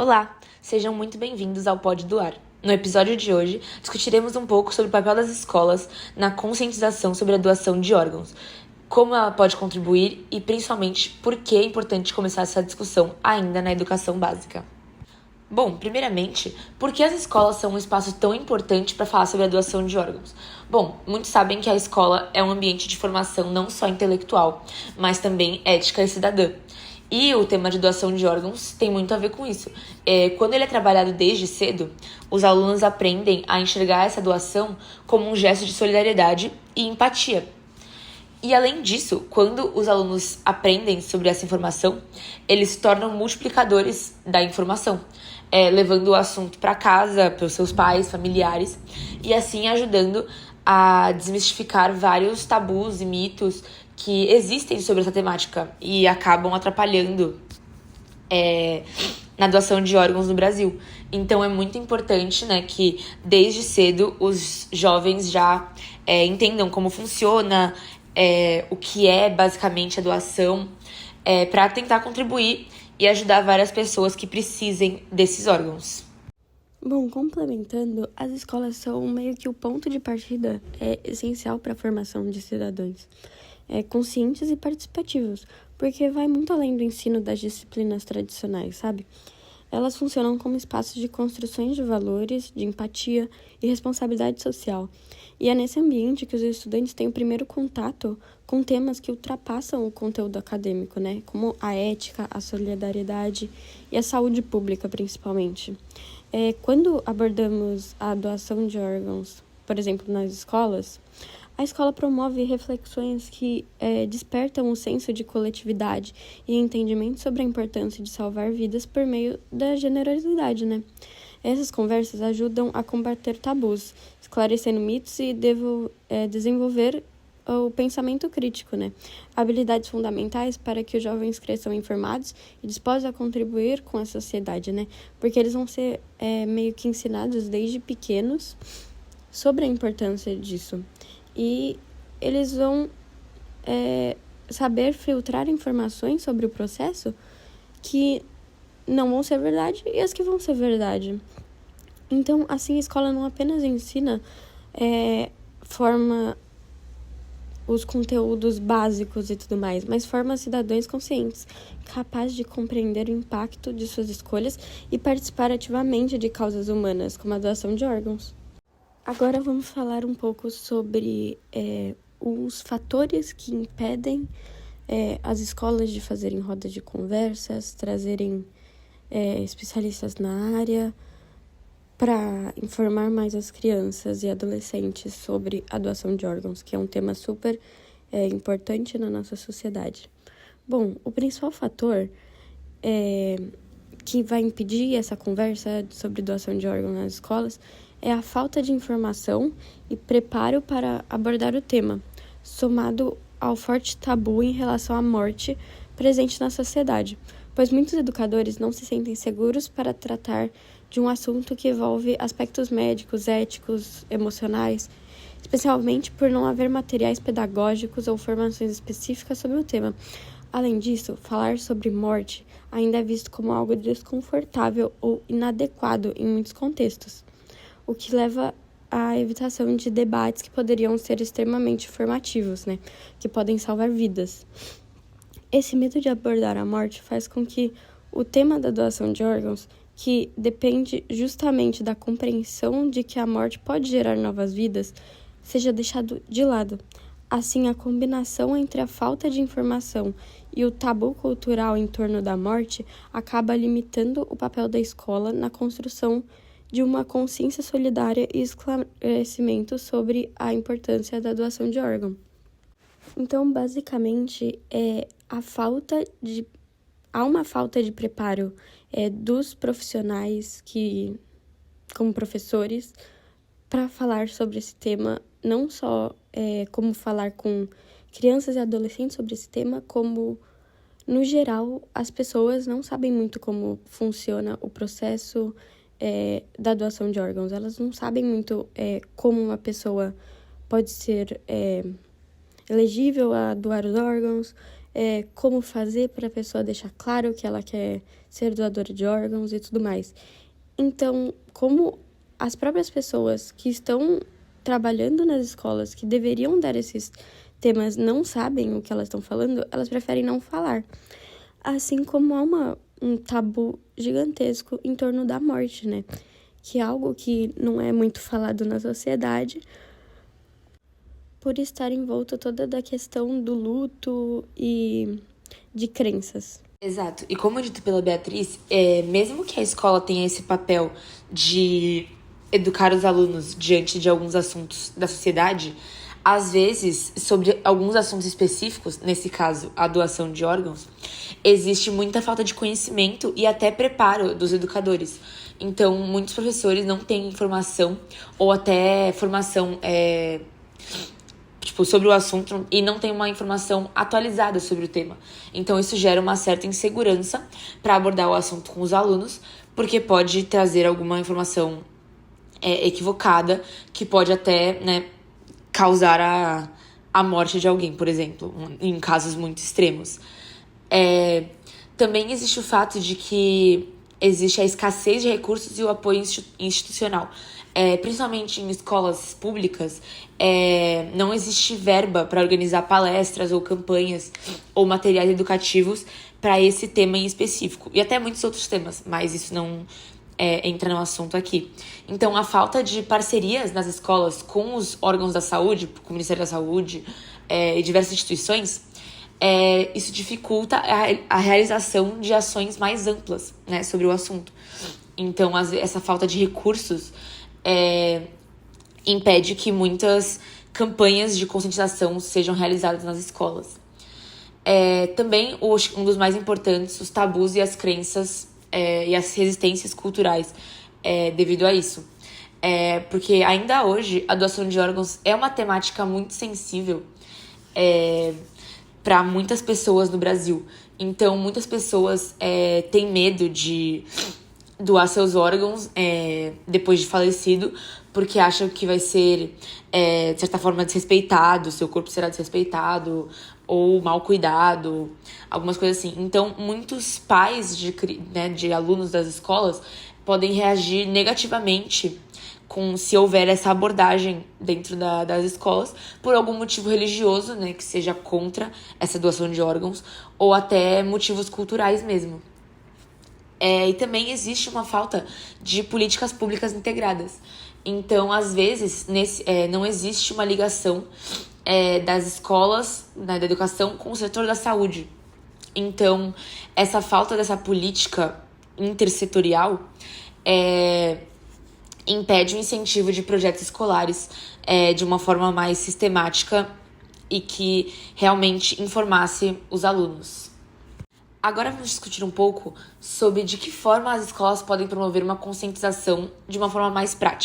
Olá, sejam muito bem-vindos ao Pod Doar. No episódio de hoje, discutiremos um pouco sobre o papel das escolas na conscientização sobre a doação de órgãos, como ela pode contribuir e, principalmente, por que é importante começar essa discussão ainda na educação básica. Bom, primeiramente, por que as escolas são um espaço tão importante para falar sobre a doação de órgãos? Bom, muitos sabem que a escola é um ambiente de formação não só intelectual, mas também ética e cidadã. E o tema de doação de órgãos tem muito a ver com isso. Quando ele é trabalhado desde cedo, os alunos aprendem a enxergar essa doação como um gesto de solidariedade e empatia. E além disso, quando os alunos aprendem sobre essa informação, eles se tornam multiplicadores da informação, levando o assunto para casa, para os seus pais, familiares, e assim ajudando a desmistificar vários tabus e mitos que existem sobre essa temática e acabam atrapalhando na doação de órgãos no Brasil. Então é muito importante, né, que desde cedo os jovens já entendam como funciona, o que é basicamente a doação, para tentar contribuir e ajudar várias pessoas que precisem desses órgãos. Bom, complementando, as escolas são meio que o ponto de partida essencial para a formação de cidadãos conscientes e participativos, porque vai muito além do ensino das disciplinas tradicionais, sabe? Elas funcionam como espaços de construções de valores, de empatia e responsabilidade social. E é nesse ambiente que os estudantes têm o primeiro contato com temas que ultrapassam o conteúdo acadêmico, né? Como a ética, a solidariedade e a saúde pública, principalmente. Quando abordamos a doação de órgãos, por exemplo, nas escolas, a escola promove reflexões que despertam um senso de coletividade e entendimento sobre a importância de salvar vidas por meio da generosidade, né? Essas conversas ajudam a combater tabus, esclarecendo mitos e desenvolver o pensamento crítico, né? Habilidades fundamentais para que os jovens cresçam informados e dispostos a contribuir com a sociedade, né? Porque eles vão ser meio que ensinados desde pequenos sobre a importância disso. E eles vão saber filtrar informações sobre o processo que não vão ser verdade e as que vão ser verdade. Então, assim, a escola não apenas ensina, forma os conteúdos básicos e tudo mais, mas forma cidadãos conscientes, capazes de compreender o impacto de suas escolhas e participar ativamente de causas humanas, como a doação de órgãos. Agora vamos falar um pouco sobre os fatores que impedem as escolas de fazerem rodas de conversas, trazerem especialistas na área para informar mais as crianças e adolescentes sobre a doação de órgãos, que é um tema super importante na nossa sociedade. Bom, o principal fator que vai impedir essa conversa sobre doação de órgãos nas escolas é a falta de informação e preparo para abordar o tema, somado ao forte tabu em relação à morte presente na sociedade, pois muitos educadores não se sentem seguros para tratar de um assunto que envolve aspectos médicos, éticos, emocionais, especialmente por não haver materiais pedagógicos ou formações específicas sobre o tema. Além disso, falar sobre morte ainda é visto como algo desconfortável ou inadequado em muitos contextos, o que leva à evitação de debates que poderiam ser extremamente formativos, né? Que podem salvar vidas. Esse medo de abordar a morte faz com que o tema da doação de órgãos, que depende justamente da compreensão de que a morte pode gerar novas vidas, seja deixado de lado. Assim, a combinação entre a falta de informação e o tabu cultural em torno da morte acaba limitando o papel da escola na construção de uma consciência solidária e esclarecimento sobre a importância da doação de órgão. Então, basicamente, há uma falta de preparo dos profissionais como professores, para falar sobre esse tema, não só como falar com crianças e adolescentes sobre esse tema, como, no geral, as pessoas não sabem muito como funciona o processo da doação de órgãos. Elas não sabem muito como uma pessoa pode ser elegível a doar os órgãos, como fazer para a pessoa deixar claro que ela quer ser doadora de órgãos e tudo mais. Então, como as próprias pessoas que estão trabalhando nas escolas, que deveriam dar esses temas, não sabem o que elas estão falando, elas preferem não falar. Assim como há um tabu gigantesco em torno da morte, né? Que é algo que não é muito falado na sociedade, por estar envolto toda da questão do luto e de crenças. Exato. E como dito pela Beatriz, mesmo que a escola tenha esse papel de educar os alunos diante de alguns assuntos da sociedade, às vezes, sobre alguns assuntos específicos, nesse caso, a doação de órgãos, existe muita falta de conhecimento e até preparo dos educadores. Então, muitos professores não têm informação ou até formação sobre o assunto e não tem uma informação atualizada sobre o tema. Então, isso gera uma certa insegurança para abordar o assunto com os alunos, porque pode trazer alguma informação equivocada, que pode até, causar a morte de alguém, por exemplo, em casos muito extremos. Também existe o fato de que existe a escassez de recursos e o apoio institucional. Principalmente em escolas públicas, não existe verba para organizar palestras ou campanhas ou materiais educativos para esse tema em específico. E até muitos outros temas, mas isso não entra no assunto aqui. Então, a falta de parcerias nas escolas com os órgãos da saúde, com o Ministério da Saúde e diversas instituições, isso dificulta a realização de ações mais amplas, né, sobre o assunto. Então, essa falta de recursos impede que muitas campanhas de conscientização sejam realizadas nas escolas. Também, um dos mais importantes, os tabus e as crenças e as resistências culturais devido a isso. Porque ainda hoje a doação de órgãos é uma temática muito sensível para muitas pessoas no Brasil. Então, muitas pessoas têm medo de doar seus órgãos depois de falecido, porque acham que vai ser, de certa forma, desrespeitado, seu corpo será desrespeitado ou mal cuidado, algumas coisas assim. Então, muitos pais de alunos das escolas podem reagir negativamente se houver essa abordagem dentro das escolas, por algum motivo religioso, né, que seja contra essa doação de órgãos, ou até motivos culturais mesmo. E também existe uma falta de políticas públicas integradas. Então, às vezes, não existe uma ligação das escolas, da educação, com o setor da saúde. Então, essa falta dessa política intersetorial impede o incentivo de projetos escolares de uma forma mais sistemática e que realmente informasse os alunos. Agora vamos discutir um pouco sobre de que forma as escolas podem promover uma conscientização de uma forma mais prática.